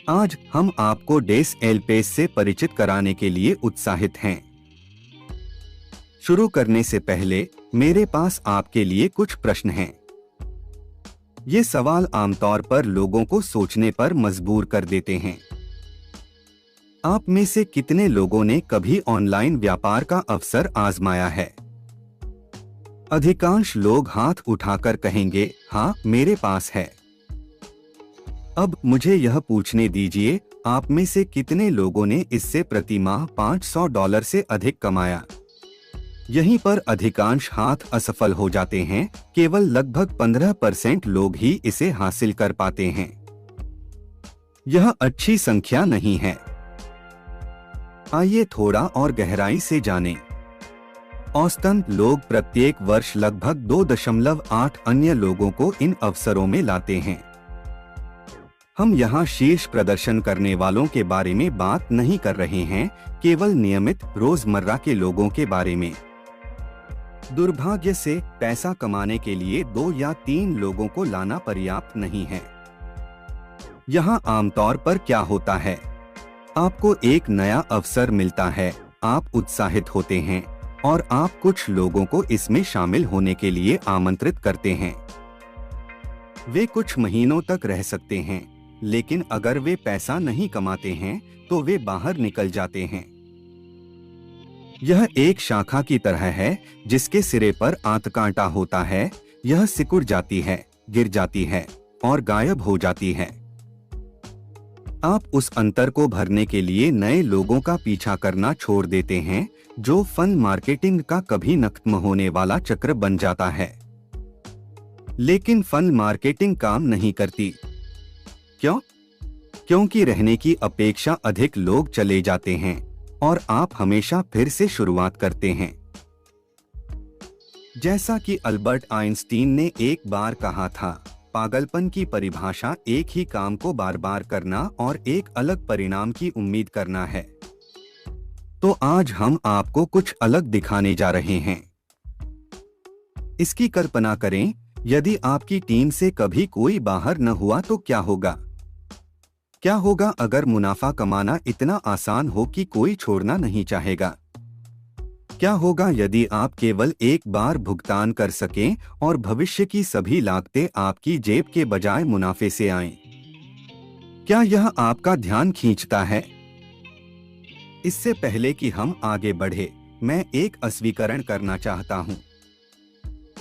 आज हम आपको डेस एल पेस से परिचित कराने के लिए उत्साहित हैं। शुरू करने से पहले मेरे पास आपके लिए कुछ प्रश्न हैं। ये सवाल आमतौर पर लोगों को सोचने पर मजबूर कर देते हैं। आप में से कितने लोगों ने कभी ऑनलाइन व्यापार का अवसर आजमाया है? अधिकांश लोग हाथ उठाकर कहेंगे, हाँ, मेरे पास है। अब मुझे यह पूछने दीजिए, आप में से कितने लोगों ने इससे प्रति माह $500 से अधिक कमाया? यहीं पर अधिकांश हाथ असफल हो जाते हैं। केवल लगभग 15% लोग ही इसे हासिल कर पाते हैं। यह अच्छी संख्या नहीं है। आइए थोड़ा और गहराई से जानें। औसतन लोग प्रत्येक वर्ष लगभग 2.8 अन्य लोगों को इन अवसरों में लाते हैं। हम यहाँ शीर्ष प्रदर्शन करने वालों के बारे में बात नहीं कर रहे हैं, केवल नियमित रोजमर्रा के लोगों के बारे में। दुर्भाग्य से पैसा कमाने के लिए 2 या 3 लोगों को लाना पर्याप्त नहीं है। यहाँ आमतौर पर क्या होता है? आपको एक नया अवसर मिलता है, आप उत्साहित होते हैं और आप कुछ लोगों को इसमें शामिल होने के लिए आमंत्रित करते हैं। वे कुछ महीनों तक रह सकते हैं, लेकिन अगर वे पैसा नहीं कमाते हैं तो वे बाहर निकल जाते हैं। यह एक शाखा की तरह है जिसके सिरे पर आंतकांटा होता है। यह सिकुड़ जाती है, गिर जाती है और गायब हो जाती है। आप उस अंतर को भरने के लिए नए लोगों का पीछा करना छोड़ देते हैं, जो फंड मार्केटिंग का कभी न खत्म होने वाला चक्र बन जाता है। लेकिन फंड मार्केटिंग काम नहीं करती। क्यों? क्योंकि रहने की अपेक्षा अधिक लोग चले जाते हैं और आप हमेशा फिर से शुरुआत करते हैं। जैसा कि अल्बर्ट आइंस्टीन ने एक बार कहा था, पागलपन की परिभाषा एक ही काम को बार बार करना और एक अलग परिणाम की उम्मीद करना है। तो आज हम आपको कुछ अलग दिखाने जा रहे हैं। इसकी कल्पना करें, यदि आपकी टीम से कभी कोई बाहर न हुआ तो क्या होगा? क्या होगा अगर मुनाफा कमाना इतना आसान हो कि कोई छोड़ना नहीं चाहेगा? क्या होगा यदि आप केवल एक बार भुगतान कर सकें और भविष्य की सभी लागतें आपकी जेब के बजाय मुनाफे से आएं? क्या यह आपका ध्यान खींचता है? इससे पहले कि हम आगे बढ़े, मैं एक अस्वीकरण करना चाहता हूं।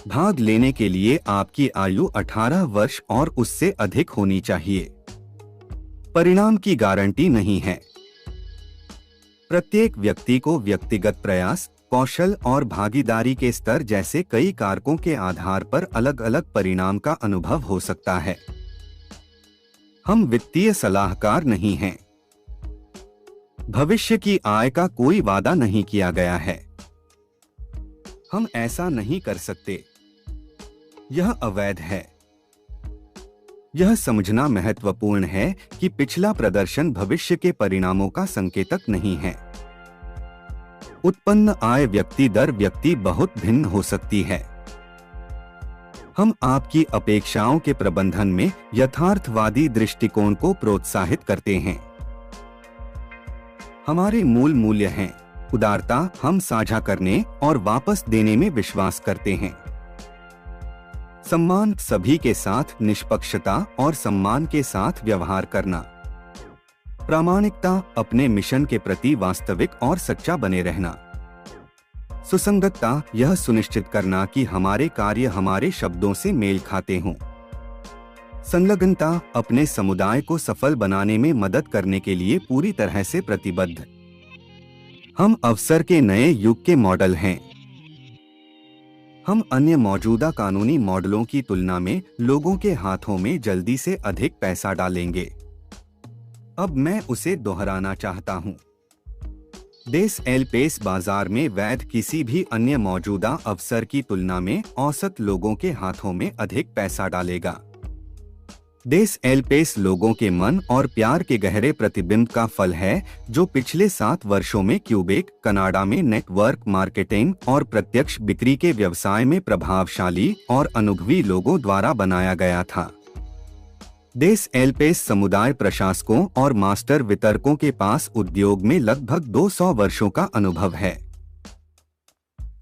भाग लेने के लिए आपकी आयु 18 वर्ष और उससे अधिक होनी चाहिए। परिणाम की गारंटी नहीं है। प्रत्येक व्यक्ति को व्यक्तिगत प्रयास, कौशल और भागीदारी के स्तर जैसे कई कारकों के आधार पर अलग अलग परिणाम का अनुभव हो सकता है। हम वित्तीय सलाहकार नहीं हैं। भविष्य की आय का कोई वादा नहीं किया गया है। हम ऐसा नहीं कर सकते। यह अवैध है। यह समझना महत्वपूर्ण है कि पिछला प्रदर्शन भविष्य के परिणामों का संकेतक नहीं है। उत्पन्न आय व्यक्ति दर व्यक्ति बहुत भिन्न हो सकती है। हम आपकी अपेक्षाओं के प्रबंधन में यथार्थवादी दृष्टिकोण को प्रोत्साहित करते हैं। हमारे मूल मूल्य हैं उदारता, हम साझा करने और वापस देने में विश्वास करते हैं। सम्मान, सभी के साथ निष्पक्षता और सम्मान के साथ व्यवहार करना। प्रामाणिकता, अपने मिशन के प्रति वास्तविक और सच्चा बने रहना। सुसंगतता, यह सुनिश्चित करना कि हमारे कार्य हमारे शब्दों से मेल खाते हों। संलग्नता, अपने समुदाय को सफल बनाने में मदद करने के लिए पूरी तरह से प्रतिबद्ध। हम अवसर के नए युग के मॉडल हैं। हम अन्य मौजूदा कानूनी मॉडलों की तुलना में लोगों के हाथों में जल्दी से अधिक पैसा डालेंगे। अब मैं उसे दोहराना चाहता हूं। डेस एल पेस बाजार में वैध किसी भी अन्य मौजूदा अवसर की तुलना में औसत लोगों के हाथों में अधिक पैसा डालेगा। डेस एल पेस लोगों के मन और प्यार के गहरे प्रतिबिंब का फल है, जो पिछले 7 वर्षों में क्यूबेक, कनाडा में नेटवर्क मार्केटिंग और प्रत्यक्ष बिक्री के व्यवसाय में प्रभावशाली और अनुभवी लोगों द्वारा बनाया गया था। डेस एल्पेस समुदाय प्रशासकों और मास्टर वितरकों के पास उद्योग में लगभग 200 वर्षों का अनुभव है।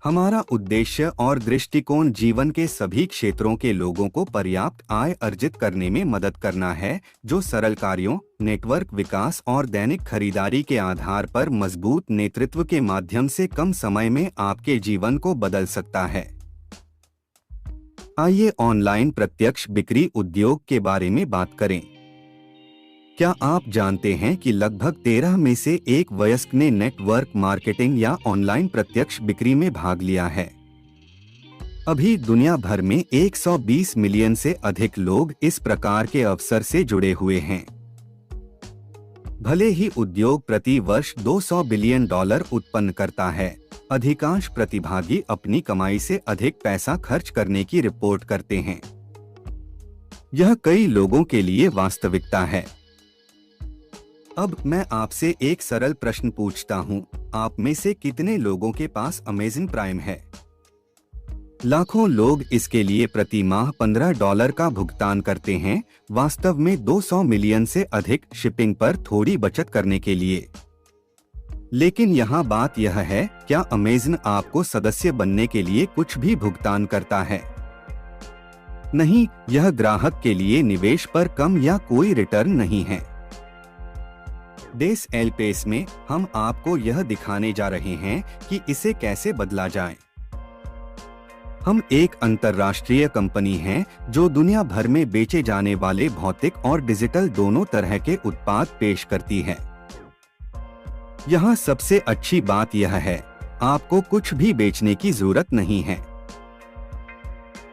हमारा उद्देश्य और दृष्टिकोण जीवन के सभी क्षेत्रों के लोगों को पर्याप्त आय अर्जित करने में मदद करना है, जो सरल कार्यों, नेटवर्क विकास और दैनिक खरीदारी के आधार पर मजबूत नेतृत्व के माध्यम से कम समय में आपके जीवन को बदल सकता है। आइए ऑनलाइन प्रत्यक्ष बिक्री उद्योग के बारे में बात करें। क्या आप जानते हैं कि लगभग 13 में से एक वयस्क ने नेटवर्क मार्केटिंग या ऑनलाइन प्रत्यक्ष बिक्री में भाग लिया है? अभी दुनिया भर में 120 मिलियन से अधिक लोग इस प्रकार के अवसर से जुड़े हुए हैं। भले ही उद्योग प्रति वर्ष $200 बिलियन उत्पन्न करता है, अधिकांश प्रतिभागी अपनी कमाई से अधिक पैसा खर्च करने की रिपोर्ट करते हैं। यह कई लोगों के लिए वास्तविकता है। अब मैं आपसे एक सरल प्रश्न पूछता हूँ, आप में से कितने लोगों के पास अमेज़न प्राइम है? लाखों लोग इसके लिए प्रति माह $15 का भुगतान करते हैं, वास्तव में 200 मिलियन से अधिक शिपिंग पर थोड़ी बचत करने के लिए। लेकिन यहाँ बात यह है, क्या अमेज़न आपको सदस्य बनने के लिए कुछ भी भुगतान करता है? नहीं, यह ग्राहक के लिए निवेश पर कम या कोई रिटर्न नहीं है। डेस एल्पेस में हम आपको यह दिखाने जा रहे हैं कि इसे कैसे बदला जाए। हम एक अंतर्राष्ट्रीय कंपनी हैं जो दुनिया भर में बेचे जाने वाले भौतिक और डिजिटल दोनों तरह के उत्पाद पेश करती है। यहाँ सबसे अच्छी बात यह है, आपको कुछ भी बेचने की जरूरत नहीं है।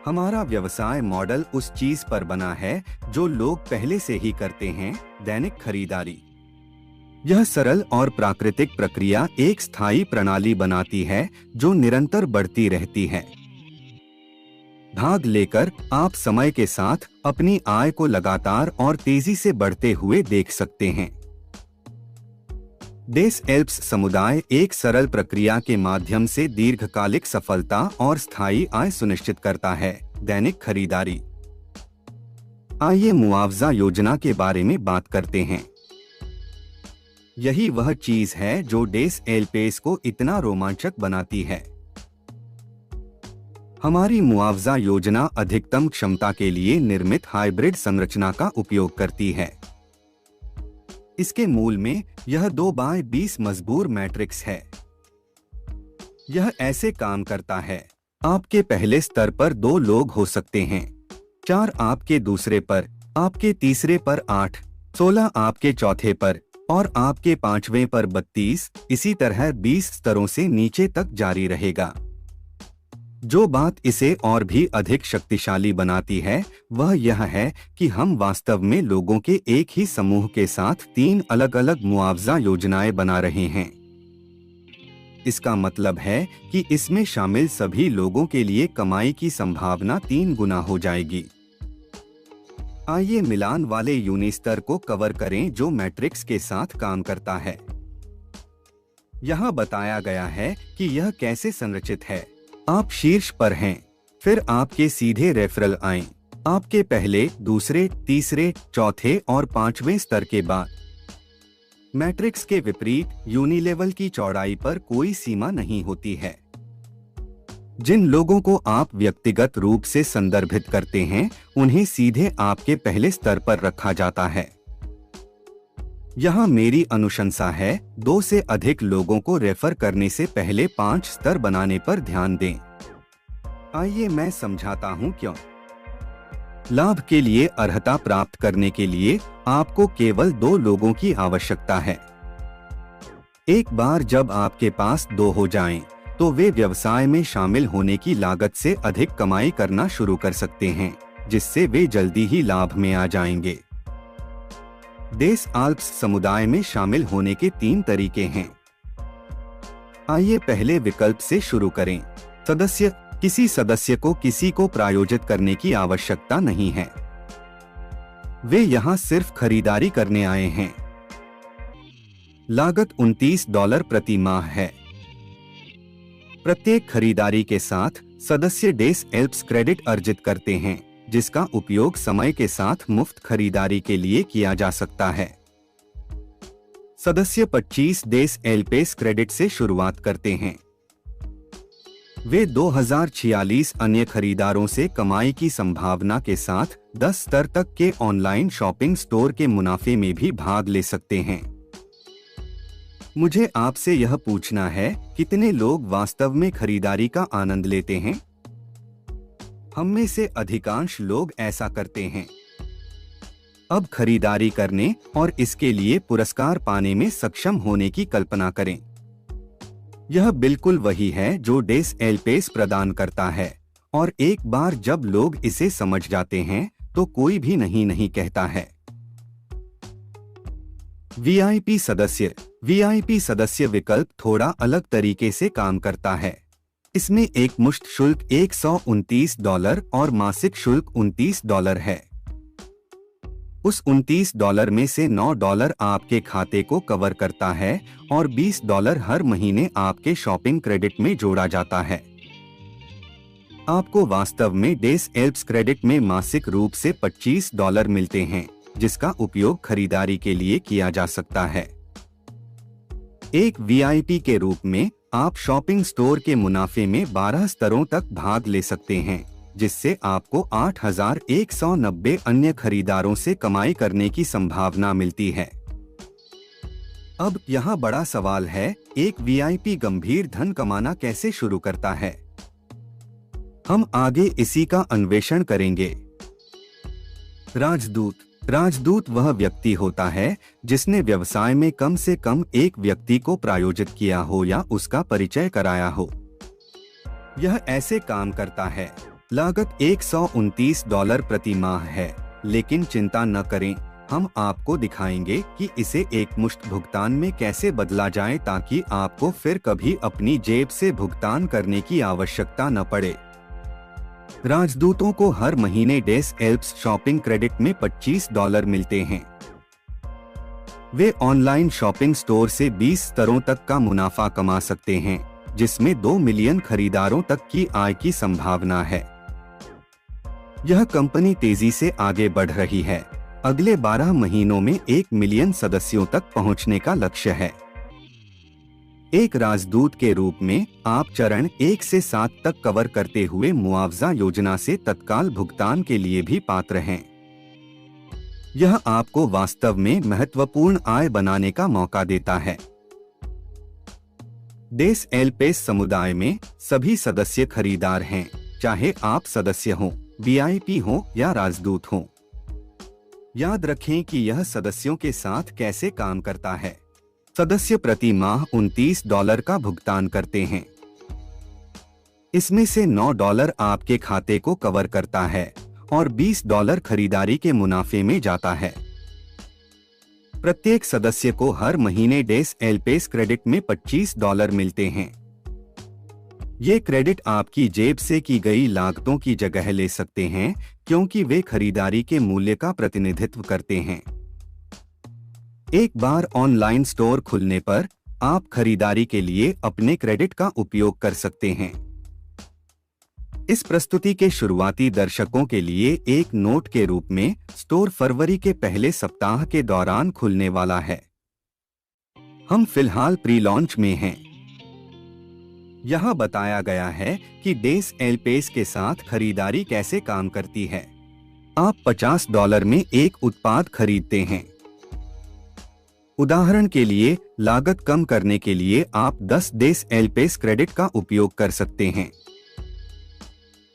हमारा व्यवसाय मॉडल उस चीज पर बना है जो लोग पहले से ही करते हैं, दैनिक खरीदारी। यह सरल और प्राकृतिक प्रक्रिया एक स्थायी प्रणाली बनाती है जो निरंतर बढ़ती रहती है। भाग लेकर आप समय के साथ अपनी आय को लगातार और तेजी से बढ़ते हुए देख सकते हैं। डेस एल्प्स समुदाय एक सरल प्रक्रिया के माध्यम से दीर्घकालिक सफलता और स्थायी आय सुनिश्चित करता है, दैनिक खरीदारी। आइए मुआवजा योजना के बारे में बात करते हैं। यही वह चीज है जो डेस एल्पेस को इतना रोमांचक बनाती है। हमारी मुआवजा योजना अधिकतम क्षमता के लिए निर्मित हाइब्रिड संरचना का उपयोग करती है। इसके मूल में यह 2x20 मजबूर मैट्रिक्स है। यह ऐसे काम करता है, आपके पहले स्तर पर 2 लोग हो सकते हैं, 4 आपके दूसरे पर, आपके तीसरे पर 8, 16 आपके चौथे पर और आपके 5वें पर 32, इसी तरह 20 स्तरों से नीचे तक जारी रहेगा। जो बात इसे और भी अधिक शक्तिशाली बनाती है वह यह है कि हम वास्तव में लोगों के एक ही समूह के साथ 3 अलग-अलग मुआवजा योजनाएं बना रहे हैं। इसका मतलब है कि इसमें शामिल सभी लोगों के लिए कमाई की संभावना 3 गुना हो जाएगी। आइए मिलान वाले यूनिस्तर को कवर करें जो मैट्रिक्स के साथ काम करता है। यहाँ बताया गया है कि यह कैसे संरचित है। आप शीर्ष पर हैं, फिर आपके सीधे रेफरल आएं, आपके पहले, दूसरे, तीसरे, चौथे और 5वें स्तर के बाद। मैट्रिक्स के विपरीत यूनिलेवल की चौड़ाई पर कोई सीमा नहीं होती है। जिन लोगों को आप व्यक्तिगत रूप से संदर्भित करते हैं उन्हें सीधे आपके पहले स्तर पर रखा जाता है। यहाँ मेरी अनुशंसा है, 2 से अधिक लोगों को रेफर करने से पहले 5 स्तर बनाने पर ध्यान दें। आइए मैं समझाता हूँ क्यों। लाभ के लिए अर्हता प्राप्त करने के लिए आपको केवल 2 लोगों की आवश्यकता है। एक बार जब आपके पास 2 हो जाएं, तो वे व्यवसाय में शामिल होने की लागत से अधिक कमाई करना शुरू कर सकते हैं, जिससे वे जल्दी ही लाभ में आ जाएंगे। डेस एल्प्स समुदाय में शामिल होने के 3 तरीके हैं। आइए पहले विकल्प से शुरू करें। सदस्य। किसी सदस्य को किसी को प्रायोजित करने की आवश्यकता नहीं है। वे यहाँ सिर्फ खरीदारी करने आए हैं। लागत $29 प्रति माह है। प्रत्येक खरीदारी के साथ सदस्य डेस एल्प्स क्रेडिट अर्जित करते हैं, जिसका उपयोग समय के साथ मुफ्त खरीदारी के लिए किया जा सकता है। सदस्य 25 देश एलपेस क्रेडिट से शुरुआत करते हैं। वे 2046 अन्य खरीदारों से कमाई की संभावना के साथ 10 स्तर तक के ऑनलाइन शॉपिंग स्टोर के मुनाफे में भी भाग ले सकते हैं। मुझे आपसे यह पूछना है, कितने लोग वास्तव में खरीदारी का आनंद लेते हैं? हम में से अधिकांश लोग ऐसा करते हैं। अब खरीदारी करने और इसके लिए पुरस्कार पाने में सक्षम होने की कल्पना करें। यह बिल्कुल वही है जो डेस एलपेस प्रदान करता है, और एक बार जब लोग इसे समझ जाते हैं तो कोई भी नहीं कहता है। वीआईपी सदस्य विकल्प थोड़ा अलग तरीके से काम करता है। इसमें एक मुश्त शुल्क $129 और मासिक शुल्क $29 है। उस $29 में से $9 आपके खाते को कवर करता है और $20 हर महीने आपके शॉपिंग क्रेडिट में जोड़ा जाता है। आपको वास्तव में डेस एल्प्स क्रेडिट में मासिक रूप से $25 मिलते हैं, जिसका उपयोग खरीदारी के लिए किया जा सकता है। एक वीआईपी के रूप में आप शॉपिंग स्टोर के मुनाफे में 12 स्तरों तक भाग ले सकते हैं, जिससे आपको 8,190 अन्य खरीदारों से कमाई करने की संभावना मिलती है। अब यहाँ बड़ा सवाल है, एक वीआईपी गंभीर धन कमाना कैसे शुरू करता है? हम आगे इसी का अन्वेषण करेंगे। राजदूत वह व्यक्ति होता है जिसने व्यवसाय में कम से कम एक व्यक्ति को प्रायोजित किया हो या उसका परिचय कराया हो। यह ऐसे काम करता है। लागत $129 प्रति माह है, लेकिन चिंता न करें, हम आपको दिखाएंगे कि इसे एक मुश्त भुगतान में कैसे बदला जाए ताकि आपको फिर कभी अपनी जेब से भुगतान करने की आवश्यकता न पड़े। राजदूतों को हर महीने डेस एल्प्स शॉपिंग क्रेडिट में $25 मिलते हैं। वे ऑनलाइन शॉपिंग स्टोर से 20 स्तरों तक का मुनाफा कमा सकते हैं, जिसमें 2 मिलियन खरीदारों तक की आय की संभावना है। यह कंपनी तेजी से आगे बढ़ रही है। अगले 12 महीनों में 1 मिलियन सदस्यों तक पहुंचने का लक्ष्य है। एक राजदूत के रूप में आप चरण 1 से 7 तक कवर करते हुए मुआवजा योजना से तत्काल भुगतान के लिए भी पात्र हैं। यह आपको वास्तव में महत्वपूर्ण आय बनाने का मौका देता है। डेस एलपेस समुदाय में सभी सदस्य खरीदार हैं, चाहे आप सदस्य हों, वीआईपी हों या राजदूत हों। याद रखें कि यह सदस्यों के साथ कैसे काम करता है। सदस्य प्रति माह $29 का भुगतान करते हैं। इसमें से $9 आपके खाते को कवर करता है और $20 खरीदारी के मुनाफे में जाता है। प्रत्येक सदस्य को हर महीने डेस एलपेस क्रेडिट में $25 मिलते हैं। ये क्रेडिट आपकी जेब से की गई लागतों की जगह ले सकते हैं, क्योंकि वे खरीदारी के मूल्य का प्रतिनिधित्व करते हैं। एक बार ऑनलाइन स्टोर खुलने पर आप खरीदारी के लिए अपने क्रेडिट का उपयोग कर सकते हैं। इस प्रस्तुति के शुरुआती दर्शकों के लिए एक नोट के रूप में, स्टोर फरवरी के पहले सप्ताह के दौरान खुलने वाला है। हम फिलहाल प्री लॉन्च में हैं। यहाँ बताया गया है कि डेस एलपेस के साथ खरीदारी कैसे काम करती है। आप $50 में एक उत्पाद खरीदते हैं। उदाहरण के लिए, लागत कम करने के लिए आप 10 डेस एलपेस क्रेडिट का उपयोग कर सकते हैं।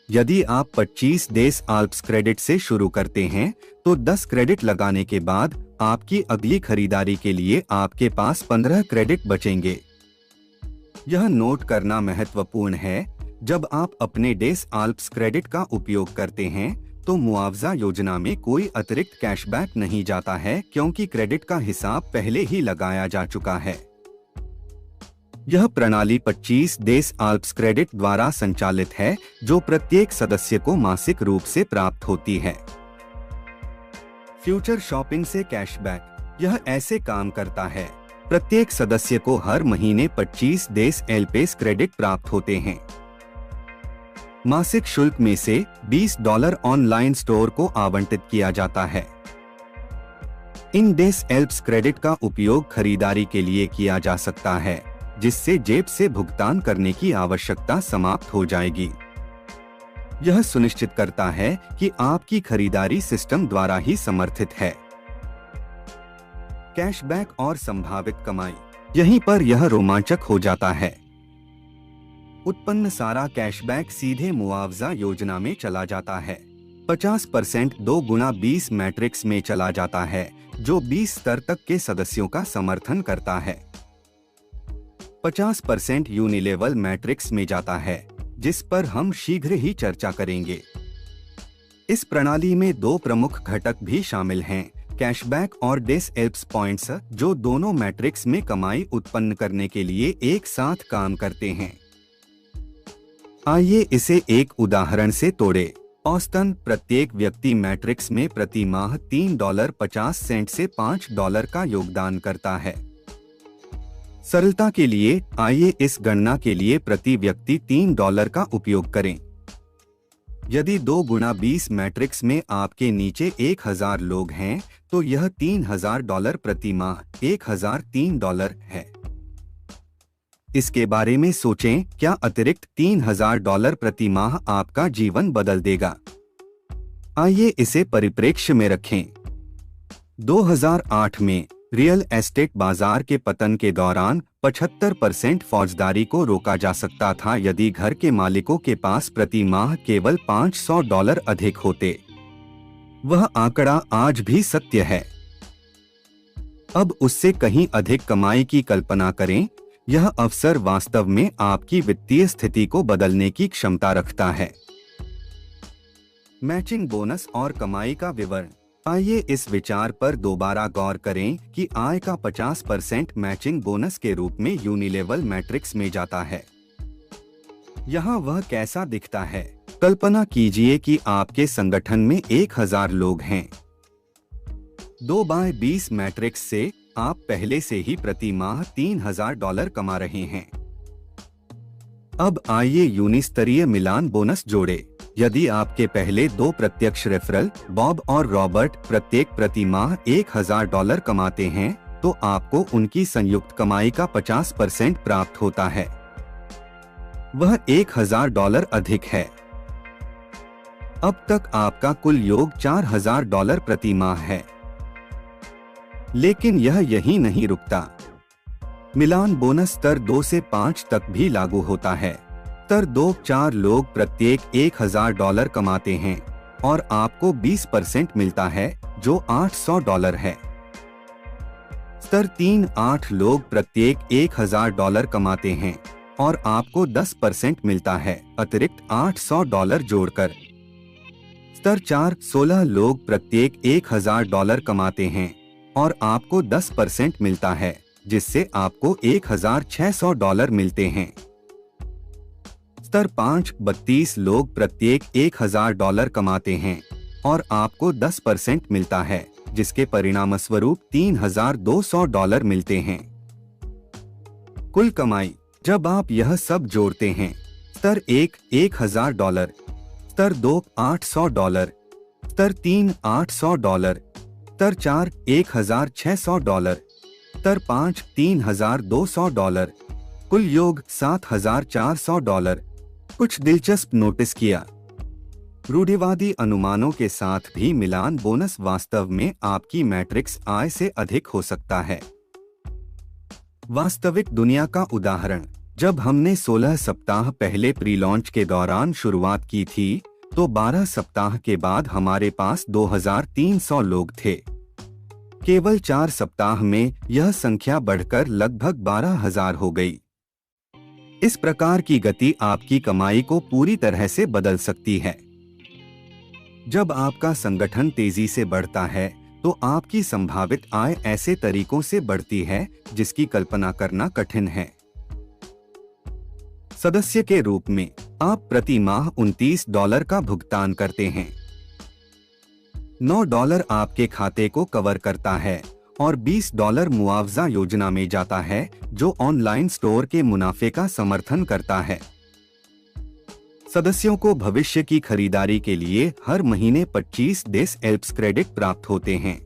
यदि आप 25 डेस एल्प्स क्रेडिट से शुरू करते हैं, तो 10 क्रेडिट लगाने के बाद आपकी अगली खरीदारी के लिए आपके पास 15 क्रेडिट बचेंगे। यह नोट करना महत्वपूर्ण है, जब आप अपने डेस एल्प्स क्रेडिट का उपयोग करते हैं तो मुआवजा योजना में कोई अतिरिक्त कैशबैक नहीं जाता है, क्योंकि क्रेडिट का हिसाब पहले ही लगाया जा चुका है। यह प्रणाली 25 डेस एल्प्स क्रेडिट द्वारा संचालित है, जो प्रत्येक सदस्य को मासिक रूप से प्राप्त होती है। फ्यूचर शॉपिंग से कैशबैक। यह ऐसे काम करता है। प्रत्येक सदस्य को हर महीने 25 डेस एलपेस क्रेडिट प्राप्त होते हैं। मासिक शुल्क में से $20 ऑनलाइन स्टोर को आवंटित किया जाता है। इन डेस एल्प्स क्रेडिट का उपयोग खरीदारी के लिए किया जा सकता है, जिससे जेब से भुगतान करने की आवश्यकता समाप्त हो जाएगी। यह सुनिश्चित करता है कि आपकी खरीदारी सिस्टम द्वारा ही समर्थित है। कैशबैक और संभावित कमाई, यहीं पर यह रोमांचक हो जाता है। उत्पन्न सारा कैशबैक सीधे मुआवजा योजना में चला जाता है। 50% 2x20 मैट्रिक्स में चला जाता है, जो 20 स्तर तक के सदस्यों का समर्थन करता है। 50% यूनिलेवल मैट्रिक्स में जाता है, जिस पर हम शीघ्र ही चर्चा करेंगे। इस प्रणाली में 2 प्रमुख घटक भी शामिल हैं, कैशबैक और डेस एल्प्स पॉइंट्स, जो दोनों मैट्रिक्स में कमाई उत्पन्न करने के लिए एक साथ काम करते हैं। आइए इसे एक उदाहरण से तोड़ें। औसतन प्रत्येक व्यक्ति मैट्रिक्स में प्रति माह $3.50 से $5 का योगदान करता है। सरलता के लिए आइए इस गणना के लिए प्रति व्यक्ति $3 का उपयोग करें। यदि 2x20 मैट्रिक्स में आपके नीचे 1000 लोग हैं, तो यह $3000 प्रति माह $1003 है। इसके बारे में सोचें, क्या अतिरिक्त $3000 प्रति माह आपका जीवन बदल देगा? आइए इसे परिप्रेक्ष्य में रखें। 2008 में रियल एस्टेट बाजार के पतन के दौरान 75% फौजदारी को रोका जा सकता था यदि घर के मालिकों के पास प्रति माह केवल $500 अधिक होते। वह आंकड़ा आज भी सत्य है। अब उससे कहीं अधिक कमाई की कल्पना करें। यह अवसर वास्तव में आपकी वित्तीय स्थिति को बदलने की क्षमता रखता है। मैचिंग बोनस और कमाई का विवरण। आइए इस विचार पर दोबारा गौर करें कि आय का 50% मैचिंग बोनस के रूप में यूनिलेवल मैट्रिक्स में जाता है। यहाँ वह कैसा दिखता है? कल्पना कीजिए कि आपके संगठन में 1000 लोग हैं। 2x20 मैट्रिक्स से आप पहले से ही प्रति माह $3000 कमा रहे हैं। अब आइए यूनिस्तरीय मिलान बोनस जोड़ें। यदि आपके पहले 2 प्रत्यक्ष रेफरल, बॉब और रॉबर्ट, प्रत्येक प्रति माह $1000 कमाते हैं, तो आपको उनकी संयुक्त कमाई का 50% प्राप्त होता है। वह $1000 अधिक है। अब तक आपका कुल योग $4000 प्रति माह है। लेकिन यह यहीं नहीं रुकता। मिलान बोनस स्तर 2 से 5 तक भी लागू होता है। स्तर 2 4 लोग प्रत्येक $1000 कमाते हैं और आपको 20% मिलता है, जो $800 है। स्तर 3 8 लोग प्रत्येक $1000 कमाते हैं और आपको 10% मिलता है, अतिरिक्त $800 जोड़कर। स्तर 4 16 लोग प्रत्येक $1000 कमाते हैं और आपको 10% मिलता है, जिससे आपको $1600 मिलते हैं। स्तर 5 32 लोग प्रत्येक $1000 कमाते हैं और आपको 10% मिलता है, जिसके परिणामस्वरूप $3200 मिलते हैं। कुल कमाई, जब आप यह सब जोड़ते हैं, स्तर 1 $1000, स्तर 2 $800, स्तर 3 $800, स्तर 4 $1600, स्तर 5 $3200, कुल योग $7400। कुछ दिलचस्प नोटिस किया। रूढ़िवादी अनुमानों के साथ भी मिलान बोनस वास्तव में आपकी मैट्रिक्स आय से अधिक हो सकता है। वास्तविक दुनिया का उदाहरण, जब हमने 16 सप्ताह पहले प्री लॉन्च के दौरान शुरुआत की थी, तो 12 सप्ताह के बाद हमारे पास 2300 लोग थे। केवल 4 सप्ताह में यह संख्या बढ़कर लगभग 12000 हो गई। इस प्रकार की गति आपकी कमाई को पूरी तरह से बदल सकती है। जब आपका संगठन तेजी से बढ़ता है, तो आपकी संभावित आय ऐसे तरीकों से बढ़ती है जिसकी कल्पना करना कठिन है। सदस्य के रूप में आप प्रति माह $29 का भुगतान करते हैं। $9 आपके खाते को कवर करता है और $20 मुआवजा योजना में जाता है, जो ऑनलाइन स्टोर के मुनाफे का समर्थन करता है। सदस्यों को भविष्य की खरीदारी के लिए हर महीने 25 डेज एल्प्स क्रेडिट प्राप्त होते हैं।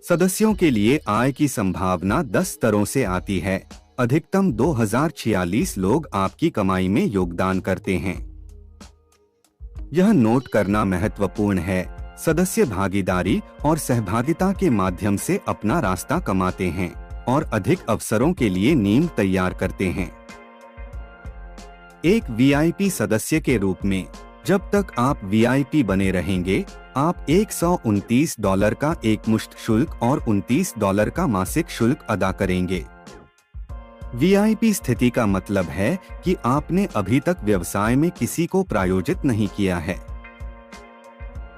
सदस्यों के लिए आय की संभावना 10 स्तरों से आती है। अधिकतम 2046 लोग आपकी कमाई में योगदान करते हैं। यह नोट करना महत्वपूर्ण है, सदस्य भागीदारी और सहभागिता के माध्यम से अपना रास्ता कमाते हैं और अधिक अवसरों के लिए नींव तैयार करते हैं। एक वीआईपी सदस्य के रूप में जब तक आप वीआईपी बने रहेंगे, आप $129 का एकमुश्त शुल्क और $29 का मासिक शुल्क अदा करेंगे। वीआईपी स्थिति का मतलब है कि आपने अभी तक व्यवसाय में किसी को प्रायोजित नहीं किया है।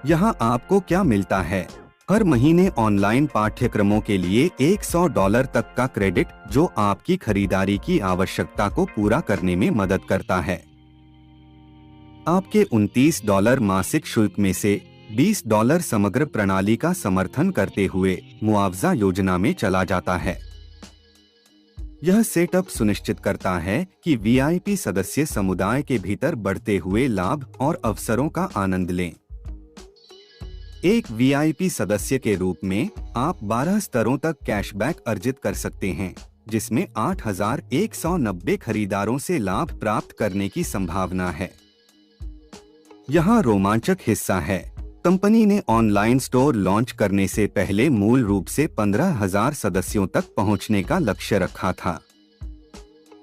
यहाँ आपको क्या मिलता है? हर महीने ऑनलाइन पाठ्यक्रमों के लिए $100 तक का क्रेडिट, जो आपकी खरीदारी की आवश्यकता को पूरा करने में मदद करता है। आपके $29 मासिक शुल्क में से $20 समग्र प्रणाली का समर्थन करते हुए मुआवजा योजना में चला जाता है। यह सेटअप सुनिश्चित करता है कि वीआईपी सदस्य समुदाय के भीतर बढ़ते हुए लाभ और अवसरों का आनंद लें। एक वीआईपी सदस्य के रूप में आप 12 स्तरों तक कैशबैक अर्जित कर सकते हैं, जिसमें 8,190 खरीदारों से लाभ प्राप्त करने की संभावना है। यहाँ रोमांचक हिस्सा है, कंपनी ने ऑनलाइन स्टोर लॉन्च करने से पहले मूल रूप से 15,000 सदस्यों तक पहुँचने का लक्ष्य रखा था।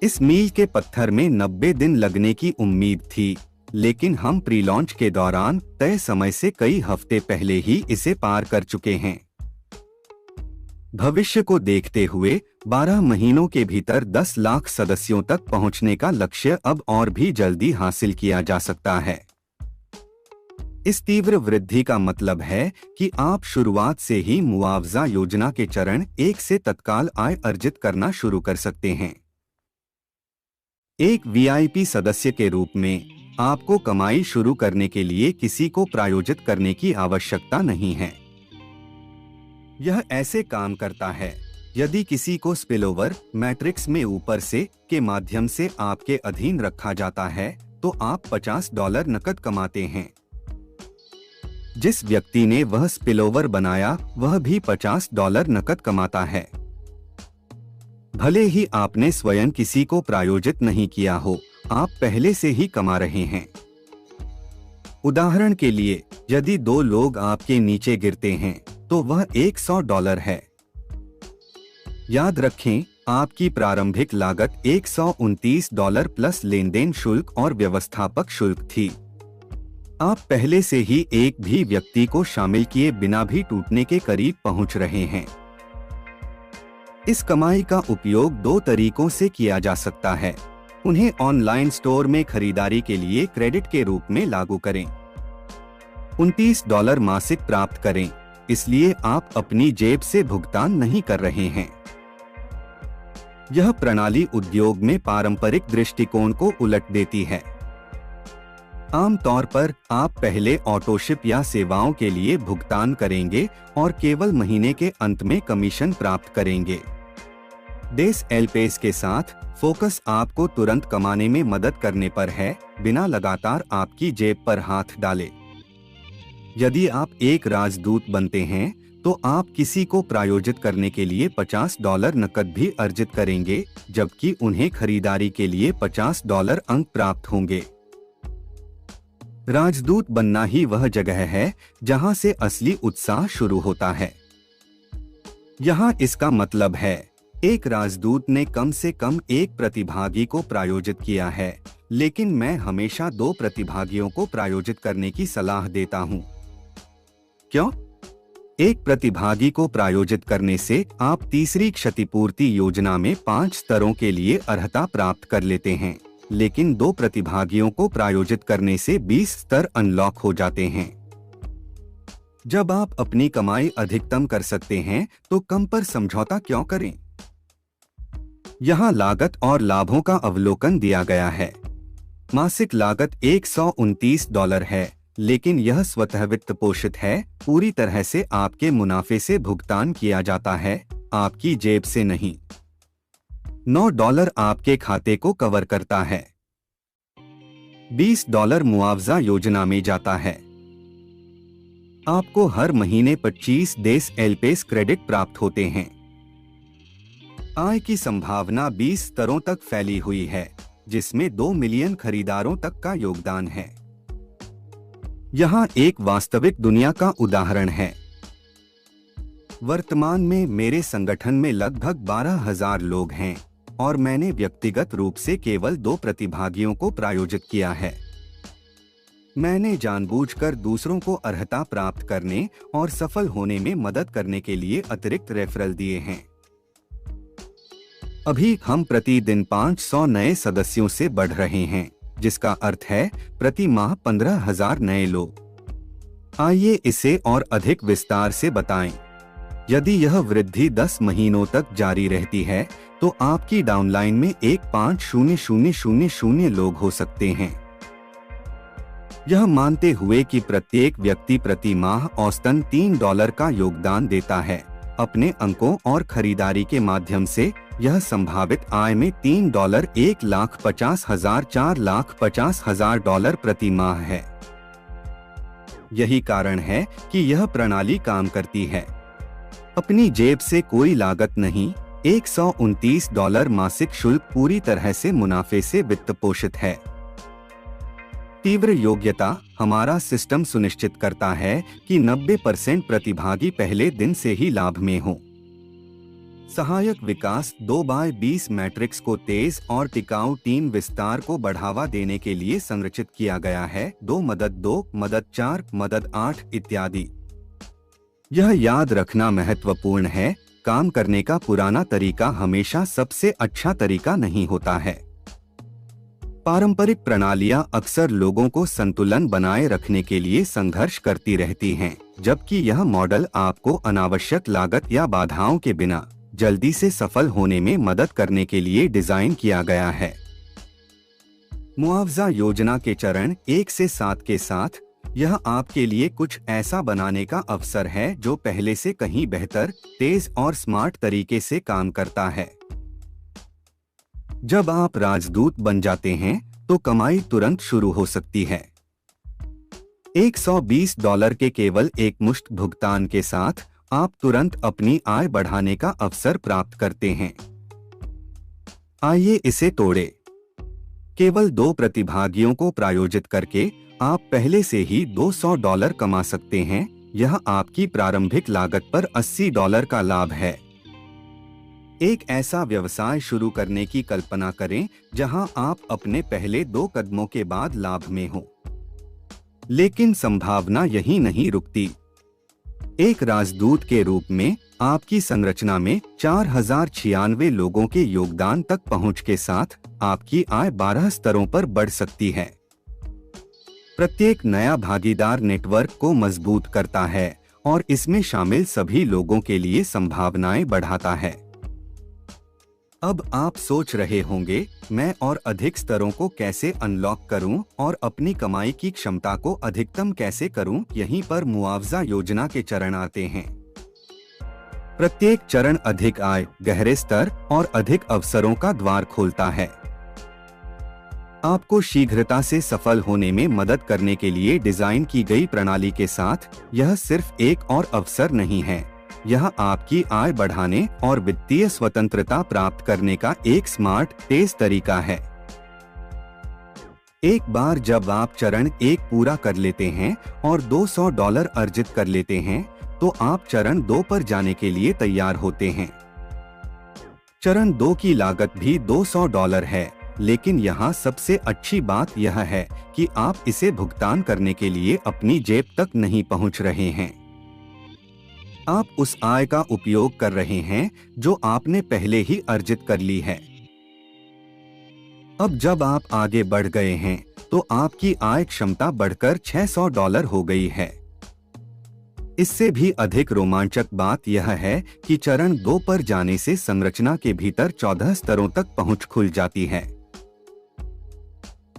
इस मील के पत्थर में 90 दिन लगने की उम्मीद थी, लेकिन हम प्री लॉन्च के दौरान तय समय से कई हफ्ते पहले ही इसे पार कर चुके हैं। भविष्य को देखते हुए 12 महीनों के भीतर 10 लाख सदस्यों तक पहुंचने का लक्ष्य अब और भी जल्दी हासिल किया जा सकता है। इस तीव्र वृद्धि का मतलब है कि आप शुरुआत से ही मुआवजा योजना के चरण 1 से तत्काल आय अर्जित करना शुरू कर सकते हैं। एक वीआईपी सदस्य के रूप में आपको कमाई शुरू करने के लिए किसी को प्रायोजित करने की आवश्यकता नहीं है। यह ऐसे काम करता है, यदि किसी को स्पिलओवर मैट्रिक्स में ऊपर से के माध्यम से आपके अधीन रखा जाता है, तो आप $50 नकद कमाते हैं। जिस व्यक्ति ने वह स्पिलओवर बनाया, वह भी $50 नकद कमाता है। भले ही आपने स्वयं किसी को प्रायोजित नहीं किया हो, आप पहले से ही कमा रहे हैं। उदाहरण के लिए, यदि 2 लोग आपके नीचे गिरते हैं, तो वह $100 है। याद रखें, आपकी प्रारंभिक लागत $129 प्लस लेनदेन शुल्क और व्यवस्थापक शुल्क थी। आप पहले से ही एक भी व्यक्ति को शामिल किए बिना भी टूटने के करीब पहुंच रहे हैं। इस कमाई का उपयोग 2 तरीकों से किया जा सकता है। उन्हें ऑनलाइन स्टोर में खरीदारी के लिए क्रेडिट के रूप में लागू करें। $29 मासिक प्राप्त करें, इसलिए आप अपनी जेब से भुगतान नहीं कर रहे हैं। यह प्रणाली उद्योग में पारंपरिक दृष्टिकोण को उलट देती है। आमतौर पर आप पहले ऑटोशिप या सेवाओं के लिए भुगतान करेंगे और केवल महीने के अंत में कमीशन प्राप्त करेंगे। डेस एल्पेस के साथ फोकस आपको तुरंत कमाने में मदद करने पर है, बिना लगातार आपकी जेब पर हाथ डाले। यदि आप एक राजदूत बनते हैं, तो आप किसी को प्रायोजित करने के लिए $50 नकद भी अर्जित करेंगे, जबकि उन्हें खरीदारी के लिए $50 अंक प्राप्त होंगे। राजदूत बनना ही वह जगह है जहां से असली उत्साह शुरू होता है। यहाँ इसका मतलब है, एक राजदूत ने कम से कम एक प्रतिभागी को प्रायोजित किया है, लेकिन मैं हमेशा 2 प्रतिभागियों को प्रायोजित करने की सलाह देता हूँ। क्यों? एक प्रतिभागी को प्रायोजित करने से आप तीसरी क्षतिपूर्ति योजना में 5 स्तरों के लिए अर्हता प्राप्त कर लेते हैं, लेकिन 2 प्रतिभागियों को प्रायोजित करने से 20 स्तर अनलॉक हो जाते हैं। जब आप अपनी कमाई अधिकतम कर सकते हैं, तो कम पर समझौता क्यों करें? यहाँ लागत और लाभों का अवलोकन दिया गया है। मासिक लागत $129 है, लेकिन यह स्वतः वित्त पोषित है, पूरी तरह से आपके मुनाफे से भुगतान किया जाता है, आपकी जेब से नहीं। $9 आपके खाते को कवर करता है। $20 मुआवजा योजना में जाता है। आपको हर महीने 25 डेज एलपेस क्रेडिट प्राप्त होते हैं। आय की संभावना 20 स्तरों तक फैली हुई है, जिसमें 2 मिलियन खरीदारों तक का योगदान है। यहाँ एक वास्तविक दुनिया का उदाहरण है। वर्तमान में मेरे संगठन में लगभग 12,000 लोग हैं और मैंने व्यक्तिगत रूप से केवल 2 प्रतिभागियों को प्रायोजित किया है। मैंने जानबूझकर दूसरों को अर्हता प्राप्त करने और सफल होने में मदद करने के लिए अतिरिक्त रेफरल दिए हैं। अभी हम प्रतिदिन 500 नए सदस्यों से बढ़ रहे हैं, जिसका अर्थ है प्रति माह 15,000 नए लोग। आइए इसे और अधिक विस्तार से बताएं। यदि यह वृद्धि 10 महीनों तक जारी रहती है, तो आपकी डाउनलाइन में 15,000 लोग हो सकते हैं। यह मानते हुए कि प्रत्येक व्यक्ति प्रति माह औसतन $3 का योगदान देता है। अपने अंकों और खरीदारी के माध्यम से यह संभावित आय में $3 1,50,000 $4,50,000 प्रति माह है। यही कारण है कि यह प्रणाली काम करती है। अपनी जेब से कोई लागत नहीं, $129 मासिक शुल्क पूरी तरह से मुनाफे से वित्त पोषित है। तीव्र योग्यता। हमारा सिस्टम सुनिश्चित करता है कि 90% प्रतिभागी पहले दिन से ही लाभ में हो। सहायक विकास 2x20 मैट्रिक्स को तेज और टिकाऊ टीम विस्तार को बढ़ावा देने के लिए संरचित किया गया है। 2 मदद 2, मदद 4, मदद 8 इत्यादि। यह याद रखना महत्वपूर्ण है, काम करने का पुराना तरीका हमेशा सबसे अच्छा तरीका नहीं होता है। पारंपरिक प्रणालियां अक्सर लोगों को संतुलन बनाए रखने के लिए संघर्ष करती रहती हैं, जबकि यह मॉडल आपको अनावश्यक लागत या बाधाओं के बिना जल्दी से सफल होने में मदद करने के लिए डिजाइन किया गया है। मुआवजा योजना के चरण 1 से 7 के साथ यह आपके लिए कुछ ऐसा बनाने का अवसर है जो पहले से कहीं बेहतर, तेज और स्मार्ट तरीके से काम करता है। जब आप राजदूत बन जाते हैं, तो कमाई तुरंत शुरू हो सकती है। $120 के केवल एक मुश्त भुगतान के साथ आप तुरंत अपनी आय बढ़ाने का अवसर प्राप्त करते हैं। आइए इसे तोड़ें। केवल 2 प्रतिभागियों को प्रायोजित करके आप पहले से ही $200 कमा सकते हैं। यह आपकी प्रारंभिक लागत पर $80 का लाभ है। एक ऐसा व्यवसाय शुरू करने की कल्पना करें जहां आप अपने पहले 2 कदमों के बाद लाभ में हो। लेकिन संभावना यहीं नहीं रुकती। एक राजदूत के रूप में आपकी संरचना में 4,096 लोगों के योगदान तक पहुंच के साथ आपकी आय 12 स्तरों पर बढ़ सकती है। प्रत्येक नया भागीदार नेटवर्क को मजबूत करता है और इसमें शामिल सभी लोगों के लिए संभावनाएं बढ़ाता है। अब आप सोच रहे होंगे, मैं और अधिक स्तरों को कैसे अनलॉक करूं और अपनी कमाई की क्षमता को अधिकतम कैसे करूं? यहीं पर मुआवजा योजना के चरण आते हैं। प्रत्येक चरण अधिक आय, गहरे स्तर और अधिक अवसरों का द्वार खोलता है। आपको शीघ्रता से सफल होने में मदद करने के लिए डिजाइन की गई प्रणाली के साथ यह सिर्फ एक और अवसर नहीं है, यह आपकी आय बढ़ाने और वित्तीय स्वतंत्रता प्राप्त करने का एक स्मार्ट, तेज तरीका है। एक बार जब आप चरण 1 पूरा कर लेते हैं और $200 अर्जित कर लेते हैं, तो आप चरण 2 पर जाने के लिए तैयार होते हैं। चरण 2 की लागत भी $200 है, लेकिन यहाँ सबसे अच्छी बात यह है कि आप इसे भुगतान करने के लिए अपनी जेब तक नहीं पहुँच रहे हैं। आप उस आय का उपयोग कर रहे हैं जो आपने पहले ही अर्जित कर ली है। अब जब आप आगे बढ़ गए हैं, तो आपकी आय क्षमता बढ़कर $600 हो गई है। इससे भी अधिक रोमांचक बात यह है कि चरण 2 पर जाने से संरचना के भीतर 14 स्तरों तक पहुंच खुल जाती है।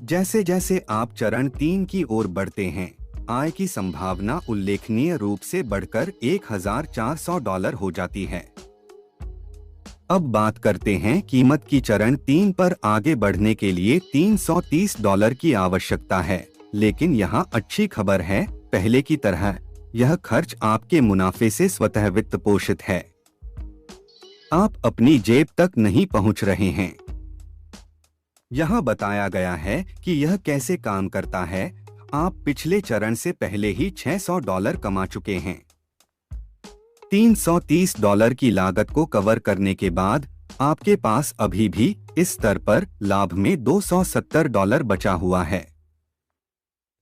जैसे जैसे आप चरण 3 की ओर बढ़ते हैं, आय की संभावना उल्लेखनीय रूप से बढ़कर $1,400 हो जाती है। अब बात करते हैं कीमत की। चरण 3 पर आगे बढ़ने के लिए $330 की आवश्यकता है, लेकिन यहाँ अच्छी खबर है, पहले की तरह यह खर्च आपके मुनाफे से स्वतः वित्त पोषित है। आप अपनी जेब तक नहीं पहुंच रहे हैं। यहाँ बताया गया है कि यह कैसे काम करता है। आप पिछले चरण से पहले ही $600 कमा चुके हैं। $330 की लागत को कवर करने के बाद आपके पास अभी भी इस स्तर पर लाभ में $270 बचा हुआ है।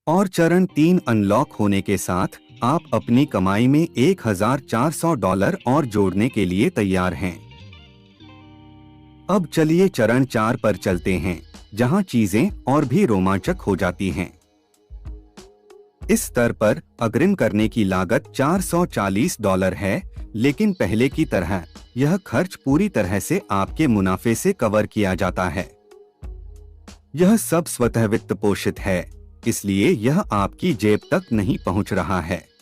और चरण 3 अनलॉक होने के साथ आप अपनी कमाई में $1400 और जोड़ने के लिए तैयार हैं। अब चलिए चरण 4 पर चलते हैं, जहां चीजें और भी रोमांचक हो जाती हैं। इस स्तर पर अग्रिम करने की लागत $440 है, लेकिन पहले की तरह यह खर्च पूरी तरह से आपके मुनाफे से कवर किया जाता है। यह सब स्वतः वित्त पोषित है, इसलिए यह आपकी जेब तक नहीं पहुंच रहा है।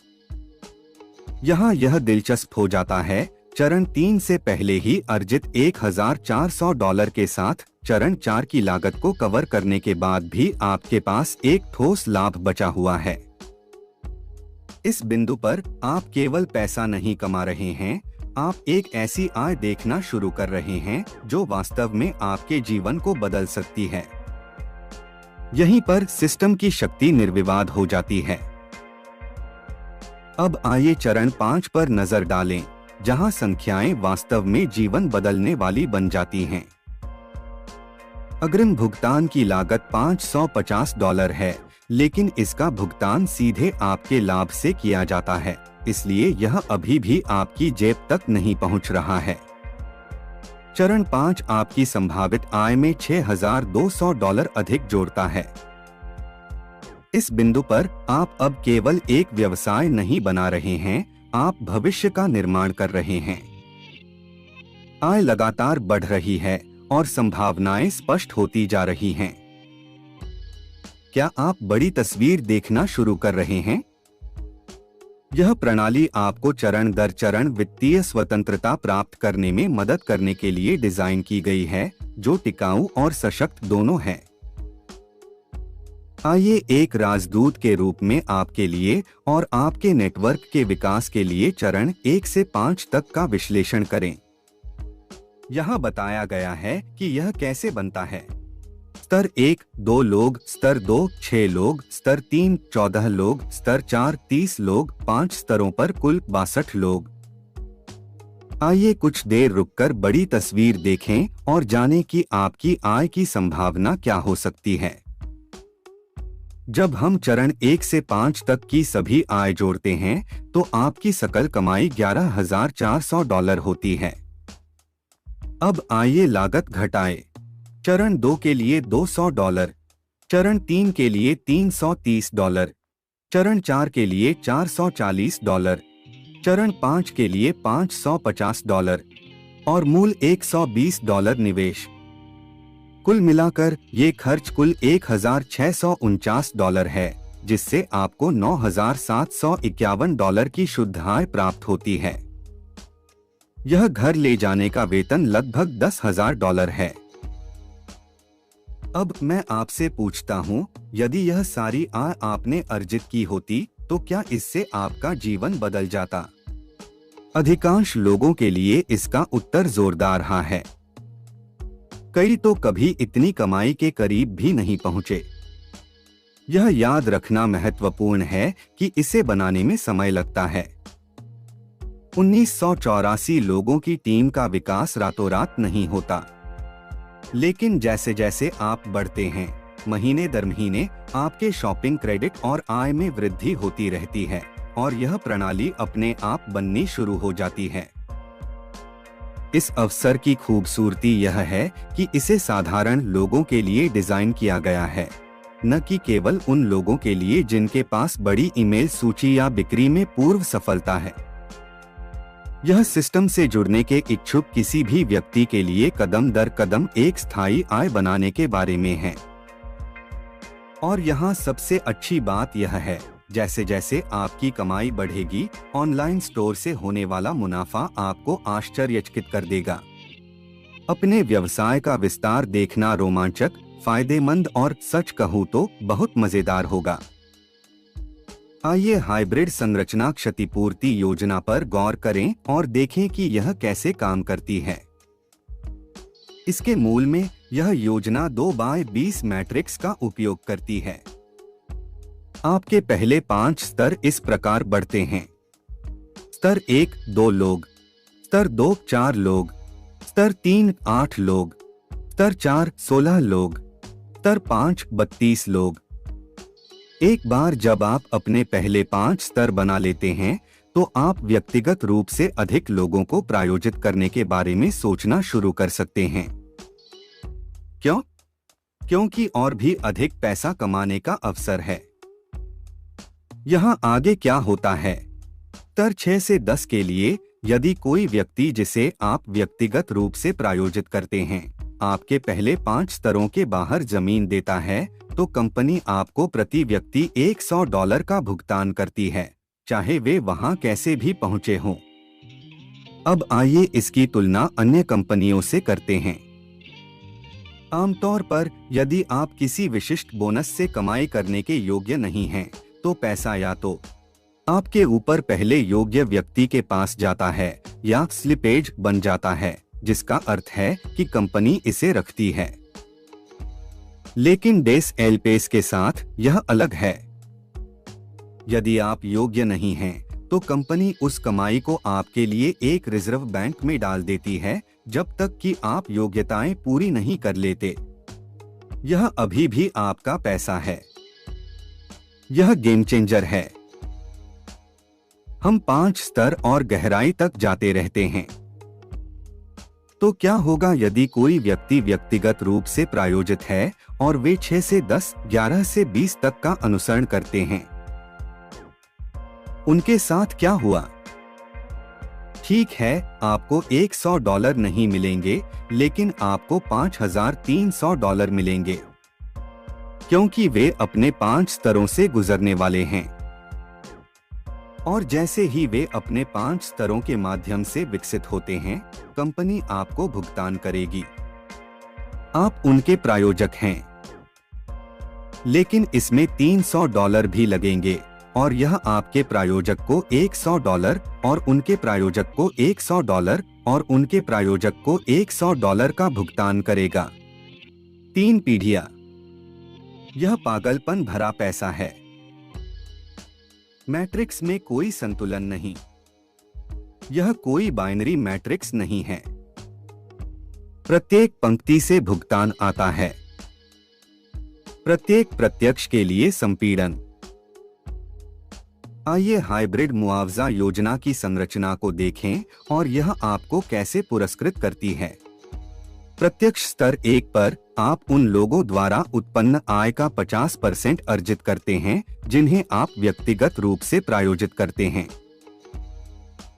यहाँ यह दिलचस्प हो जाता है, चरण 3 से पहले ही अर्जित $1400 के साथ चरण 4 की लागत को कवर करने के बाद भी आपके पास एक ठोस लाभ बचा हुआ है। इस बिंदु पर आप केवल पैसा नहीं कमा रहे हैं, आप एक ऐसी आय देखना शुरू कर रहे हैं जो वास्तव में आपके जीवन को बदल सकती है। यहीं पर सिस्टम की शक्ति निर्विवाद हो जाती है। अब आइए चरण 5 पर नजर डालें, जहां संख्याएं वास्तव में जीवन बदलने वाली बन जाती हैं। अग्रिम भुगतान की लागत $550 है, लेकिन इसका भुगतान सीधे आपके लाभ से किया जाता है, इसलिए यह अभी भी आपकी जेब तक नहीं पहुंच रहा है। चरण 5 आपकी संभावित आय में $6200 अधिक जोड़ता है। इस बिंदु पर आप अब केवल एक व्यवसाय नहीं बना रहे हैं, आप भविष्य का निर्माण कर रहे हैं। आय लगातार बढ़ रही है और संभावनाएं स्पष्ट होती जा रही हैं। क्या आप बड़ी तस्वीर देखना शुरू कर रहे हैं? यह प्रणाली आपको चरण दर चरण वित्तीय स्वतंत्रता प्राप्त करने में मदद करने के लिए डिजाइन की गई है, जो टिकाऊ और सशक्त दोनों है। आइए एक राजदूत के रूप में आपके लिए और आपके नेटवर्क के विकास के लिए चरण 1 से 5 तक का विश्लेषण करें। यहाँ बताया गया है कि यह कैसे बनता है। स्तर 1 2 लोग, स्तर 2 6 लोग, स्तर 3 14 लोग, स्तर 4 30 लोग, 5 स्तरों पर कुल 62 लोग। आइए कुछ देर रुककर बड़ी तस्वीर देखें और जानें कि आपकी आय की संभावना क्या हो सकती है। जब हम चरण 1 से 5 तक की सभी आय जोड़ते हैं, तो आपकी सकल कमाई $11,400 होती है। अब आइए लागत घटाएं। चरण 2 के लिए $200, चरण 3 के लिए $330, चरण 4 के लिए $440, चरण 5 के लिए $550 और मूल $120 निवेश। कुल मिलाकर ये खर्च कुल $1,649 है, जिससे आपको $9,751 की शुद्ध आय प्राप्त होती है। यह घर ले जाने का वेतन लगभग $10,000 है। अब मैं आपसे पूछता हूँ, यदि यह सारी आय आपने अर्जित की होती, तो क्या इससे आपका जीवन बदल जाता? अधिकांश लोगों के लिए इसका उत्तर जोरदार हाँ है। कई तो कभी इतनी कमाई के करीब भी नहीं पहुंचे। यह याद रखना महत्वपूर्ण है कि इसे बनाने में समय लगता है। 1984 लोगों की टीम का विकास रातों रात नहीं होता, लेकिन जैसे जैसे आप बढ़ते हैं, महीने दर महीने आपके शॉपिंग क्रेडिट और आय में वृद्धि होती रहती है और यह प्रणाली अपने आप बननी शुरू हो जाती है। इस अवसर की खूबसूरती यह है कि इसे साधारण लोगों के लिए डिजाइन किया गया है, न कि केवल उन लोगों के लिए जिनके पास बड़ी ईमेल सूची या बिक्री में पूर्व सफलता है। यह सिस्टम से जुड़ने के इच्छुक किसी भी व्यक्ति के लिए कदम दर कदम एक स्थायी आय बनाने के बारे में है। और यहाँ सबसे अच्छी बात यह है, जैसे जैसे आपकी कमाई बढ़ेगी, ऑनलाइन स्टोर से होने वाला मुनाफा आपको आश्चर्यचकित कर देगा। अपने व्यवसाय का विस्तार देखना रोमांचक, फायदेमंद और सच कहूँ तो बहुत मजेदार होगा। आइए हाइब्रिड संरचना क्षतिपूर्ति योजना पर गौर करें और देखें कि यह कैसे काम करती है। इसके मूल में यह योजना 2x20 मैट्रिक्स का उपयोग करती है। आपके पहले 5 स्तर इस प्रकार बढ़ते हैं। स्तर 1 2 लोग, स्तर 2 4 लोग, स्तर 3 8 लोग, स्तर 4 16 लोग, स्तर 5 32 लोग। एक बार जब आप अपने पहले 5 स्तर बना लेते हैं तो आप व्यक्तिगत रूप से अधिक लोगों को प्रायोजित करने के बारे में सोचना शुरू कर सकते हैं। क्यों? क्योंकि और भी अधिक पैसा कमाने का अवसर है। यहाँ आगे क्या होता है? स्तर 6 से 10 के लिए यदि कोई व्यक्ति जिसे आप व्यक्तिगत रूप से प्रायोजित करते हैं आपके पहले 5 स्तरों के बाहर जमीन देता है तो कंपनी आपको प्रति व्यक्ति $100 का भुगतान करती है, चाहे वे वहां कैसे भी पहुंचे हों। अब आइए इसकी तुलना अन्य कंपनियों से करते हैं। आमतौर पर यदि आप किसी विशिष्ट बोनस से कमाई करने के योग्य नहीं हैं, तो पैसा या तो आपके ऊपर पहले योग्य व्यक्ति के पास जाता है या स्लिपेज बन जाता है, जिसका अर्थ है कि कंपनी इसे रखती है। लेकिन डेस एलपेस के साथ यह अलग है। यदि आप योग्य नहीं हैं, तो कंपनी उस कमाई को आपके लिए एक रिजर्व बैंक में डाल देती है जब तक कि आप योग्यताएं पूरी नहीं कर लेते। यह अभी भी आपका पैसा है। यह गेम चेंजर है। हम 5 स्तर और गहराई तक जाते रहते हैं। तो क्या होगा यदि कोई व्यक्ति व्यक्तिगत रूप से प्रायोजित है और वे 6 से 10, 11 से 20 तक का अनुसरण करते हैं? उनके साथ क्या हुआ? ठीक है, आपको $100 नहीं मिलेंगे, लेकिन आपको $5,300 मिलेंगे, क्योंकि वे अपने 5 स्तरों से गुजरने वाले हैं। और जैसे ही वे अपने 5 स्तरों के माध्यम से विकसित होते हैं, कंपनी आपको भुगतान करेगी। आप उनके प्रायोजक हैं। लेकिन इसमें $300 भी लगेंगे और यह आपके प्रायोजक को $100 और उनके प्रायोजक को $100 और उनके प्रायोजक को $100 का भुगतान करेगा। 3 पीढ़ियां। यह पागलपन भरा पैसा है। मैट्रिक्स में कोई संतुलन नहीं। यह कोई बाइनरी मैट्रिक्स नहीं है। प्रत्येक पंक्ति से भुगतान आता है। प्रत्येक प्रत्यक्ष के लिए संपीड़न। आइए हाइब्रिड मुआवजा योजना की संरचना को देखें और यह आपको कैसे पुरस्कृत करती है। प्रत्यक्ष स्तर 1 पर आप उन लोगों द्वारा उत्पन्न आय का 50% अर्जित करते हैं जिन्हें आप व्यक्तिगत रूप से प्रायोजित करते हैं।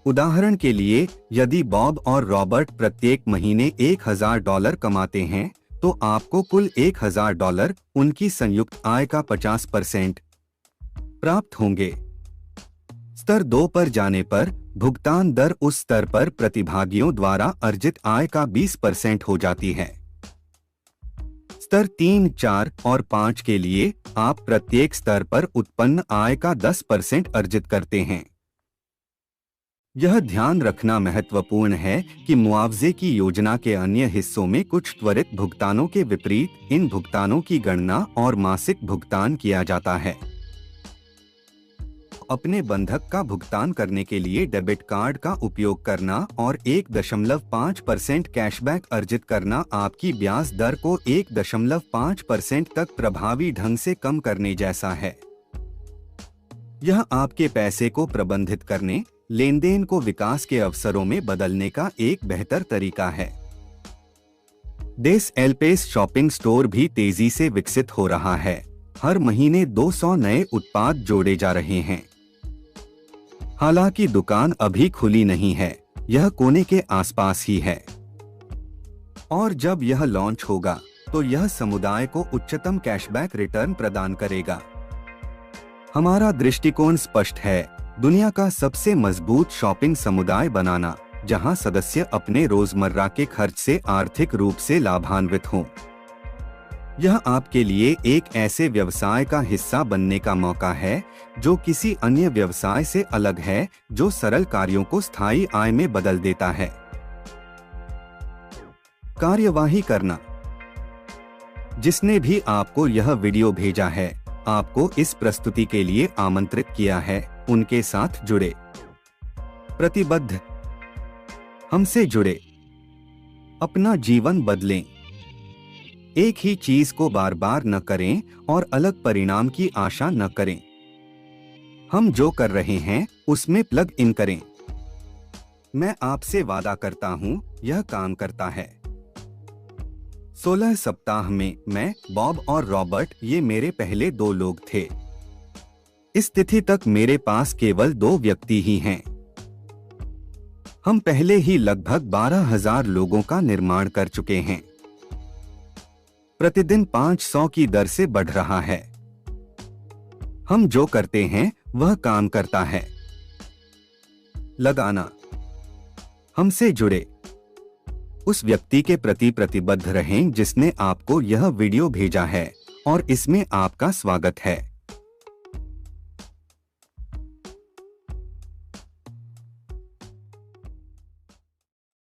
उदाहरण के लिए, यदि बॉब और रॉबर्ट प्रत्येक महीने $1,000 कमाते हैं, तो आपको कुल $1,000 उनकी संयुक्त आय का 50% प्राप्त होंगे। स्तर 2 पर जाने पर भुगतान दर उस स्तर पर प्रतिभागियों द्वारा अर्जित आय का 20% हो जाती है। स्तर 3, 4 और 5 के लिए आप प्रत्येक स्तर पर उत्पन्न आय का 10% अर्जित करते हैं। यह ध्यान रखना महत्वपूर्ण है कि मुआवजे की योजना के अन्य हिस्सों में कुछ त्वरित भुगतानों के विपरीत इन भुगतानों की गणना और मासिक भुगतान किया जाता है। अपने बंधक का भुगतान करने के लिए डेबिट कार्ड का उपयोग करना और 1.5% कैशबैक अर्जित करना आपकी ब्याज दर को 1.5% तक प्रभावी ढंग से कम करने जैसा है। यह आपके पैसे को प्रबंधित करने, लेनदेन को विकास के अवसरों में बदलने का एक बेहतर तरीका है। डेस एलपेस शॉपिंग स्टोर भी तेजी से विकसित हो रहा है। हर महीने 200 नए उत्पाद जोड़े जा रहे हैं। हालांकि दुकान अभी खुली नहीं है, यह कोने के आसपास ही है। और जब यह लॉन्च होगा तो यह समुदाय को उच्चतम कैशबैक रिटर्न प्रदान करेगा। हमारा दृष्टिकोण स्पष्ट है, दुनिया का सबसे मजबूत शॉपिंग समुदाय बनाना, जहां सदस्य अपने रोजमर्रा के खर्च से आर्थिक रूप से लाभान्वित हों। यह आपके लिए एक ऐसे व्यवसाय का हिस्सा बनने का मौका है जो किसी अन्य व्यवसाय से अलग है, जो सरल कार्यों को स्थायी आय में बदल देता है। कार्यवाही करना। जिसने भी आपको यह वीडियो भेजा है, आपको इस प्रस्तुति के लिए आमंत्रित किया है, उनके साथ जुड़े, प्रतिबद्ध, हमसे जुड़े, अपना जीवन बदलें। एक ही चीज को बार बार न करें और अलग परिणाम की आशा न करें। हम जो कर रहे हैं उसमें प्लग इन करें। मैं आपसे वादा करता हूं, यह काम करता है। 16 सप्ताह में मैं, बॉब और रॉबर्ट, ये मेरे पहले 2 लोग थे। इस तिथि तक मेरे पास केवल 2 व्यक्ति ही हैं। हम पहले ही लगभग 12,000 लोगों का निर्माण कर चुके हैं। प्रतिदिन 500 की दर से बढ़ रहा है। हम जो करते हैं वह काम करता है। लगाना। हमसे जुड़े, उस व्यक्ति के प्रति प्रतिबद्ध रहें जिसने आपको यह वीडियो भेजा है, और इसमें आपका स्वागत है।